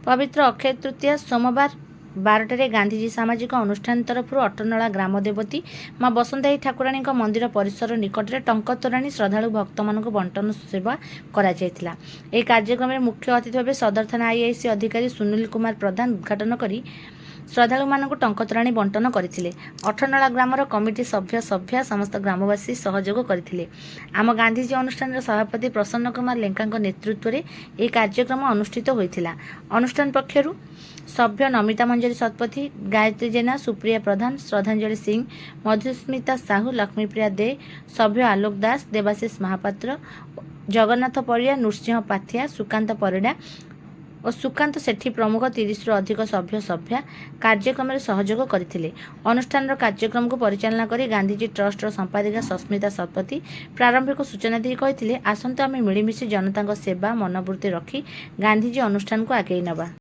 पवित्र अक्षय तृतीया सोमवार 12 गांधीजी सामाजिक अनुष्ठान तरफ अटनला ग्राम देवती माँ बसंताई ठाकुराणी मंदिर परिसर निकट में टंक तोराणी श्रद्धालु भक्त मान बंटन सेवा करा कार्यक्रम में मुख्य अतिथि भाव सदर थाना आईआईसी अधिकारी सुनील कुमार प्रधान उद्घाटन कर श्रद्धालु मान टंक तोराणी बंटन करते। अठनला ग्रामर कमिटी सभ्य सभ्या समस्त ग्रामवासी सहयोग करते। आम गांधीजी अनुष्ठान सभापति प्रसन्न कुमार लेंका नेतृत्व में यह कार्यक्रम अनुष्ठित होता। अनुष्ठान पक्षर सभ्य नमिता मंजरी शतपथी, गायत्री जेना, सुप्रिया प्रधान, श्रद्धांजलि सिंह, मधुस्मिता साहू, लक्ष्मीप्रिया दे, सभ्य आलोक दास, देवाशीष महापात्र, जगन्नाथ परिया, नृसिंह पाथिया, सुकांत परिडा और सुकांत सेठी प्रमुख 30 रु अधिक सभ्य सभ्या कार्यक्रम में सहयोग करते। अनुष्ठान कार्यक्रम को परिचालना कर गांधीजी ट्रस्ट संपादिका सस्मिता शतपथी प्रारंभिक सूचना दी कहते आसंतु आम मिलमिशि जनता सेवा मनोवृत्ति रखी गांधीजी अनुष्ठान को आगे नवा।